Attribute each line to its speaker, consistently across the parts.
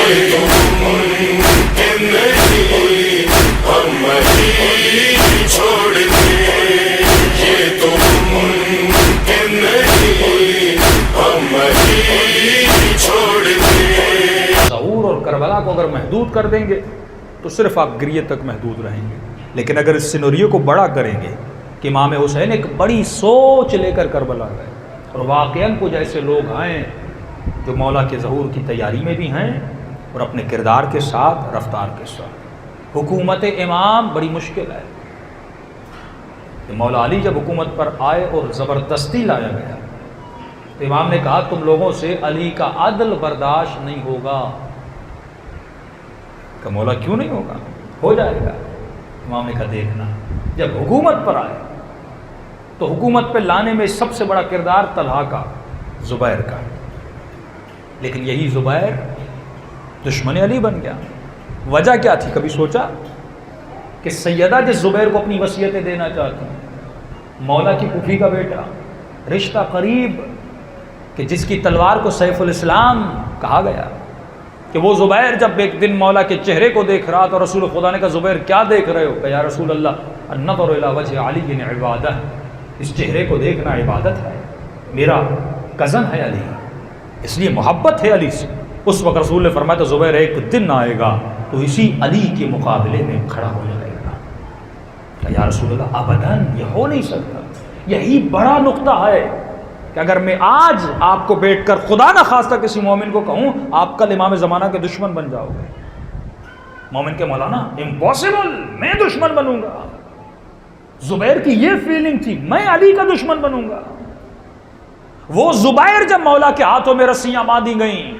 Speaker 1: یہ تو ممکن نہیں ہم علی چھوڑ دیں، یہ تو ممکن نہیں ہم علی چھوڑ دیں۔
Speaker 2: ظہور اور کربلا کو اگر محدود کر دیں گے تو صرف آپ گریے تک محدود رہیں گے، لیکن اگر اس سینوریو کو بڑا کریں گے کہ امام حسین ایک بڑی سوچ لے کر کربلا گئے، اور واقعاً کچھ ایسے لوگ ہیں جو مولا کے ظہور کی تیاری میں بھی ہیں اور اپنے کردار کے ساتھ، رفتار کے ساتھ۔ حکومت امام بڑی مشکل ہے کہ مولا علی جب حکومت پر آئے اور زبردستی لایا گیا تو امام نے کہا تم لوگوں سے علی کا عدل برداشت نہیں ہوگا۔ کہ مولا کیوں نہیں ہوگا؟ ہو جائے گا۔ امام نے کہا دیکھنا جب حکومت پر آئے تو حکومت پہ لانے میں سب سے بڑا کردار طلحہ کا، زبیر کا، لیکن یہی زبیر دشمن علی بن گیا۔ وجہ کیا تھی؟ کبھی سوچا کہ سیدہ جس زبیر کو اپنی وصیتیں دینا چاہتی ہیں، مولا کی پھوپھی کا بیٹا، رشتہ قریب، کہ جس کی تلوار کو سیف الاسلام کہا گیا، کہ وہ زبیر جب ایک دن مولا کے چہرے کو دیکھ رہا تو رسول خدا نے کہا زبیر کیا دیکھ رہے ہو؟ کہ یا رسول اللہ النظر الی وجہ علی عبادہ، اس چہرے کو دیکھنا عبادت ہے، میرا کزن ہے علی، اس لیے محبت ہے علی سے۔ اس وقت رسول نے فرمایا تو زبیر ایک دن آئے گا تو اسی علی کے مقابلے میں کھڑا ہو جائے گا۔ کہ یا رسول اللہ ابداً یہ ہو نہیں سکتا۔ یہی بڑا نقطہ ہے کہ اگر میں آج آپ کو بیٹھ کر خدا نہ خواستہ کسی مومن کو کہوں آپ کل امام زمانہ کے دشمن بن جاؤ گے، مومن کے مولانا امپاسبل، میں دشمن بنوں گا۔ زبیر کی یہ فیلنگ تھی میں علی کا دشمن بنوں گا۔ وہ زبیر جب مولا کے ہاتھوں میں رسیاں باندھی گئیں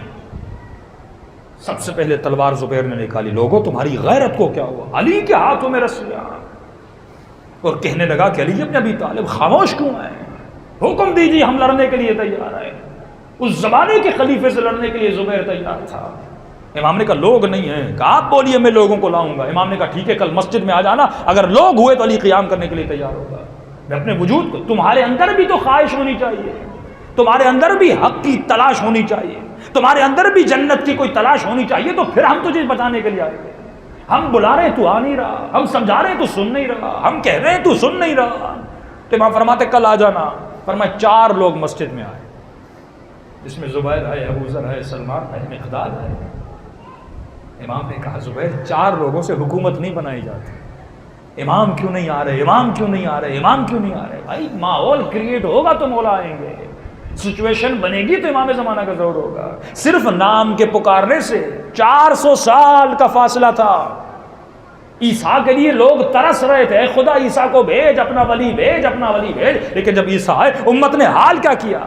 Speaker 2: سب سے پہلے تلوار زبیر نے نکالی، لوگوں تمہاری غیرت کو کیا ہوا؟ علی کے ہاتھوں میں رسیاں، اور کہنے لگا کہ علی ابن ابی طالب خاموش کیوں ہیں؟ حکم دیجیے ہم لڑنے کے لیے تیار ہیں۔ اس زمانے کے خلیفے سے لڑنے کے لیے زبیر تیار تھا۔ امام نے کہا لوگ نہیں ہیں، کہ آپ بولیے میں لوگوں کو لاؤں گا۔ امام نے کہا ٹھیک ہے کل مسجد میں آ جانا، اگر لوگ ہوئے تو علی قیام کرنے کے لیے تیار ہوگا۔ میں اپنے وجود کو، تمہارے اندر بھی تو خواہش ہونی چاہیے، تمہارے اندر بھی حق کی تلاش ہونی چاہیے، تمہارے اندر بھی جنت کی کوئی تلاش ہونی چاہیے، تو پھر ہم تجھے بتانے کے لیے آئے گے۔ ہم بلا رہے ہیں تو آ نہیں رہا، ہم سمجھا رہے ہیں تو سن نہیں رہا، ہم کہہ رہے ہیں تو سن نہیں رہا۔ تو امام فرماتے کل آ جانا۔ فرمایا 4 لوگ مسجد میں آئے، جس میں زبیر ہے، ابو ذر ہے، سلمان ہے، مقداد ہے۔ امام نے کہا زبیر 4 لوگوں سے حکومت نہیں بنائی جاتی، امام کیوں نہیں آ رہے؟ امام کیوں نہیں آ رہے؟ امام کیوں نہیں آ رہے؟ بھائی ماحول کریٹ ہوگا تو مولا آئیں گے، سچویشن بنے گی تو امام زمانہ کا ظہور ہوگا۔ صرف نام کے پکارنے سے 400 سال کا فاصلہ تھا۔ عیسیٰ کے لیے لوگ ترس رہے تھے، اے خدا عیسیٰ کو بھیج، اپنا ولی بھیج، اپنا ولی بھیج، لیکن جب عیسیٰ آئے امت نے حال کیا کیا؟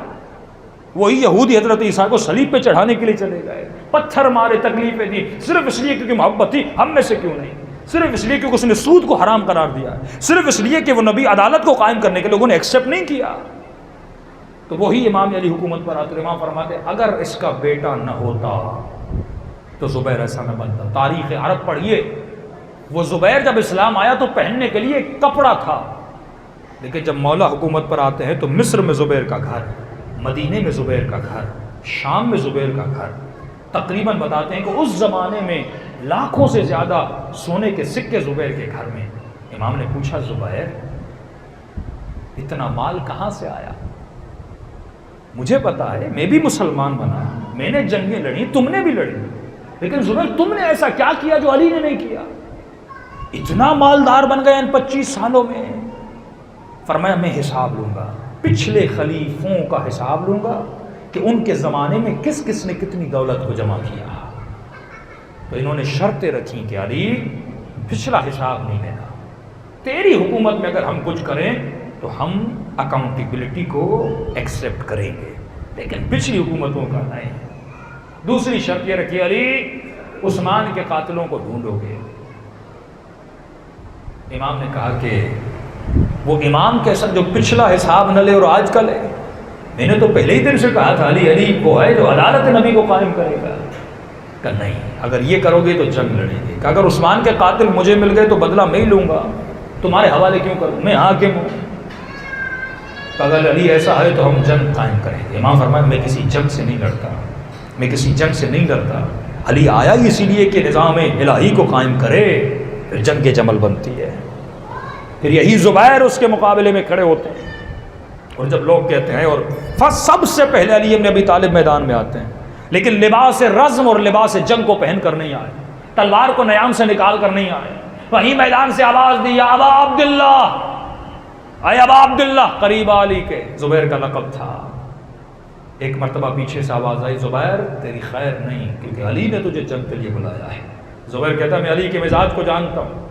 Speaker 2: وہی یہودی حضرت عیسیٰ کو صلیب پہ چڑھانے کے لیے چلے گئے، پتھر مارے، تکلیفیں دی، صرف اس لیے کیونکہ محبت تھی۔ ہم میں سے کیوں نہیں؟ صرف اس لیے کیونکہ اس نے سود کو حرام قرار دیا، صرف اس لیے کہ وہ نبی عدالت کو قائم کرنے کے لوگوں نے ایکسیپٹ نہیں کیا۔ تو وہی امام علی حکومت پر آتے، امام فرماتے اگر اس کا بیٹا نہ ہوتا تو زبیر ایسا نہ بنتا۔ تاریخ عرب پڑھیے، وہ زبیر جب اسلام آیا تو پہننے کے لیے ایک کپڑا تھا، لیکن جب مولا حکومت پر آتے ہیں تو مصر میں زبیر کا گھر، مدینے میں زبیر کا گھر، شام میں زبیر کا گھر، تقریباً بتاتے ہیں کہ اس زمانے میں لاکھوں سے زیادہ سونے کے سکے زبیر کے گھر میں۔ امام نے پوچھا زبیر اتنا مال کہاں سے آیا؟ مجھے پتا ہے میں بھی مسلمان بنا، میں نے جنگیں لڑی، تم نے بھی لڑی، لیکن زبیر تم نے ایسا کیا کیا جو علی نے نہیں کیا؟ اتنا مالدار بن گئے ان 25 سالوں میں۔ فرمایا میں حساب لوں گا، پچھلے خلیفوں کا حساب لوں گا کہ ان کے زمانے میں کس کس نے کتنی دولت کو جمع کیا۔ تو انہوں نے شرطیں رکھی کہ علی پچھلا حساب نہیں لینا، تیری حکومت میں اگر ہم کچھ کریں تو ہم اکاؤنٹیبلٹی کو ایکسیپٹ کریں گے، لیکن پچھلی حکومتوں کا نہیں۔ دوسری شرط یہ رکھی علی عثمان کے قاتلوں کو ڈھونڈو گے۔ امام نے کہا کہ وہ امام کیسا جو پچھلا حساب نہ لے اور آج کا لے؟ میں نے تو پہلے ہی دن سے کہا تھا علی وہ ہے جو عدالت نبی کو قائم کرے گا۔ کہ نہیں، اگر یہ کرو گے تو جنگ لڑیں گے، کہ اگر عثمان کے قاتل مجھے مل گئے تو بدلہ میں ہی لوں گا، تمہارے حوالے کیوں کروں، میں حاکم ہوں۔ اگر علی ایسا ہے تو ہم جنگ قائم کریں گے۔ امام فرمایا میں کسی جنگ سے نہیں لڑتا، میں کسی جنگ سے نہیں لڑتا، علی آیا ہی اسی لیے کہ نظام الہی کو قائم کرے، پھر جنگ جمل بنتی ہے، پھر یہی زبیر اس کے مقابلے میں کھڑے ہوتے ہیں۔ اور جب لوگ کہتے ہیں، اور سب سے پہلے علی ابن ابی طالب میدان میں آتے ہیں، لیکن لباس رزم اور لباس جنگ کو پہن کر نہیں آئے، تلوار کو نیام سے نکال کر نہیں آئے، وہیں میدان سے آواز دی، یا ابا عبداللہ، اے ابا عبداللہ، قریب علی کے، زبیر کا لقب تھا۔ ایک مرتبہ پیچھے سے آواز آئی، زبیر تیری خیر نہیں، کیونکہ علی نے تجھے جنگ کے لیے بلایا ہے۔ زبیر کہتا ہے میں علی کے مزاج کو جانتا ہوں،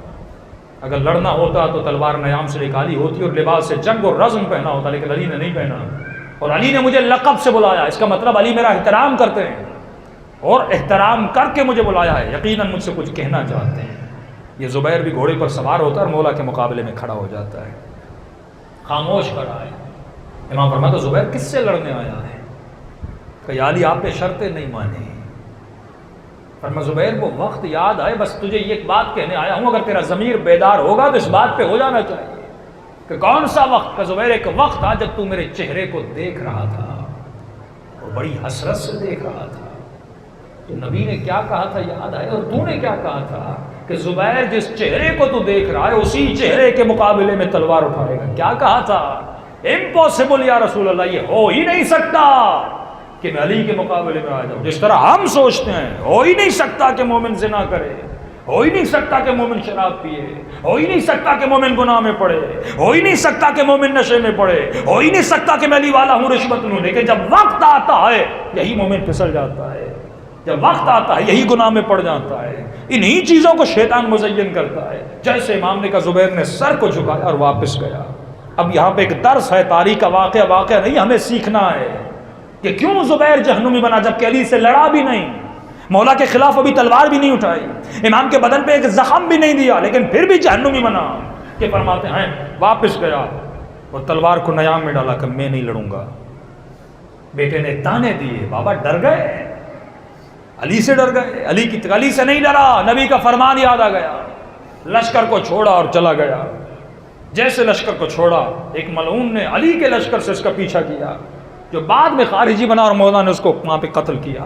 Speaker 2: اگر لڑنا ہوتا تو تلوار نیام سے نکالی ہوتی اور لباس سے جنگ اور رزم پہنا ہوتا، لیکن علی نے نہیں پہنا، اور علی نے مجھے لقب سے بلایا، اس کا مطلب علی میرا احترام کرتے ہیں اور احترام کر کے مجھے بلایا ہے، یقیناً مجھ سے کچھ کہنا چاہتے ہیں۔ یہ زبیر بھی گھوڑے پر سوار ہوتا ہے اور مولا کے مقابلے میں کھڑا ہو جاتا ہے، خاموش کھڑا ہے۔ امام فرماتا زبیر کس سے لڑنے آیا ہے؟ کہ علی آپ نے شرطیں نہیں مانی۔ فرمایا زبیر وہ وقت یاد آئے، بس تجھے یہ ایک بات کہنے آیا ہوں، اگر تیرا ضمیر بیدار ہوگا تو اس بات پہ ہو جانا چاہیے کہ کون سا وقت؟ کہ زبیر ایک وقت تھا جب تو میرے چہرے کو دیکھ رہا تھا اور بڑی حسرت سے دیکھ رہا تھا، تو نبی نے کیا کہا تھا یاد آئے، اور تو نے کیا کہا تھا کہ زبیر جس چہرے کو تو دیکھ رہا ہے اسی چہرے کے مقابلے میں تلوار اٹھائے گا۔ کیا کہا تھا؟ امپاسبل یا رسول اللہ، یہ ہو ہی نہیں سکتا کہ میں علی کے مقابلے میں آ جاؤں، جس طرح ہم سوچتے ہیں ہو ہی نہیں سکتا کہ مومن زنا کرے، ہو ہی نہیں سکتا کہ مومن شراب پیے، ہو ہی نہیں سکتا کہ مومن گناہ میں پڑے، ہو ہی نہیں سکتا کہ مومن نشے میں پڑے، ہو ہی نہیں سکتا کہ میں علی والا ہوں رشوت لوں، لیکن جب وقت آتا ہے یہی مومن پھسل جاتا ہے، جب وقت آتا ہے یہی گناہ میں پڑ جاتا ہے۔ انہی چیزوں کو شیطان مزین کرتا ہے۔ جیسے امام نے کہا زبیر نے سر کو جھکایا اور واپس گیا۔ اب یہاں پہ ایک درس ہے، تاریخ کا واقعہ نہیں، ہمیں سیکھنا ہے کہ کیوں زبیر جہنمی بنا جبکہ علی سے لڑا بھی نہیں، مولا کے خلاف ابھی تلوار بھی نہیں اٹھائی، امام کے بدن پہ ایک زخم بھی نہیں دیا، لیکن پھر بھی جہنمی بنا۔ کہ فرماتے ہیں واپس گیا اور تلوار کو نیام میں ڈالا کہ میں نہیں لڑوں گا۔ بیٹے نے تانے دیے، بابا ڈر گئے، علی سے ڈر گئے، علی سے نہیں ڈرا، نبی کا فرمان یاد آ گیا، لشکر کو چھوڑا اور چلا گیا۔ جیسے لشکر کو چھوڑا، ایک ملعون نے علی کے لشکر سے اس کا پیچھا کیا، جو بعد میں خارجی بنا اور مولا نے اس کو وہاں پہ قتل کیا۔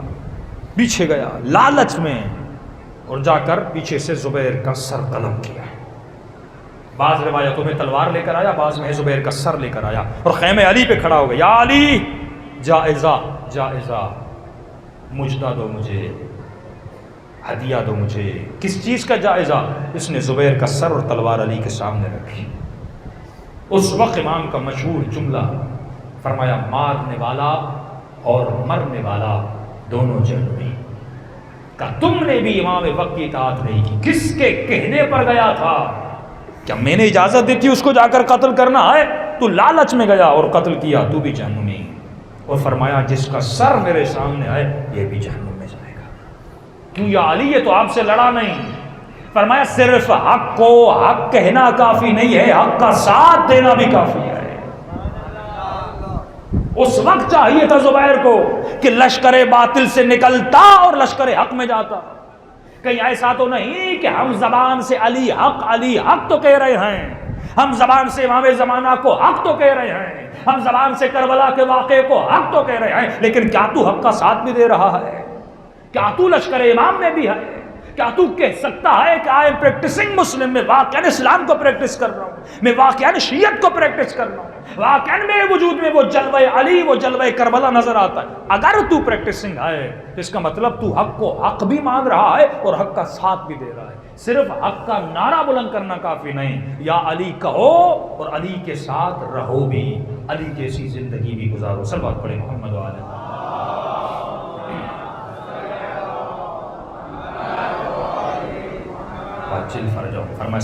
Speaker 2: پیچھے گیا لالچ میں اور جا کر پیچھے سے زبیر کا سر قلم کیا۔ بعض روایتوں میں تلوار لے کر آیا، بعض میں زبیر کا سر لے کر آیا اور خیمے علی پہ کھڑا ہو گیا، یا علی جائزہ جائزہ، مجدہ دو مجھے، ہدیہ دو مجھے۔ کس چیز کا جائزہ؟ اس نے زبیر کا سر اور تلوار علی کے سامنے رکھی۔ اس وقت امام کا مشہور جملہ فرمایا، مارنے والا اور مرنے والا دونوں جہنمی۔ کہا تم نے بھی امام وقت کی اطاعت نہیں کی، کس کے کہنے پر گیا تھا؟ کیا میں نے اجازت دی تھی اس کو جا کر قتل کرنا ہے؟ تو لالچ میں گیا اور قتل کیا، تو بھی جہنمی۔ اور فرمایا جس کا سر میرے سامنے آئے یہ بھی جہنم میں جائے گا۔ کیوں یا علی، یہ تو آپ سے لڑا نہیں۔ فرمایا صرف حق کو حق کہنا کافی نہیں ہے، حق کا ساتھ دینا بھی کافی ہے۔ اس وقت چاہیے تھا زبیر کو کہ لشکر باطل سے نکلتا اور لشکر حق میں جاتا۔ کہیں ایسا تو نہیں کہ ہم زبان سے علی حق تو کہہ رہے ہیں، ہم زبان سے امام زمانہ کو حق تو کہہ رہے ہیں، ہم زبان سے کربلا کے واقعے کو حق تو کہہ رہے ہیں، لیکن کیا تو حق کا ساتھ بھی دے رہا ہے؟ کیا تو لشکر امام میں بھی ہے؟ کیا تو کہہ سکتا ہے کہ آئی ایم پریکٹسنگ مسلم، میں واقعاً اسلام کو پریکٹس کر رہا ہوں، میں واقعاً شیعت کو پریکٹس کر رہا ہوں، واقعاً میرے وجود میں وہ جلوہ علی وہ جلوہ کربلا نظر آتا ہے؟ اگر تو پریکٹسنگ ہے تو اس کا مطلب تو حق کو حق بھی مان رہا ہے اور حق کا ساتھ بھی دے رہا ہے۔ صرف حق کا نعرہ بلند کرنا کافی نہیں، یا علی کہو اور علی کے ساتھ رہو بھی، علی جیسی زندگی بھی گزارو۔ صلوات پڑھیں محمد و آلہ۔ چل فرجاؤ فرمائے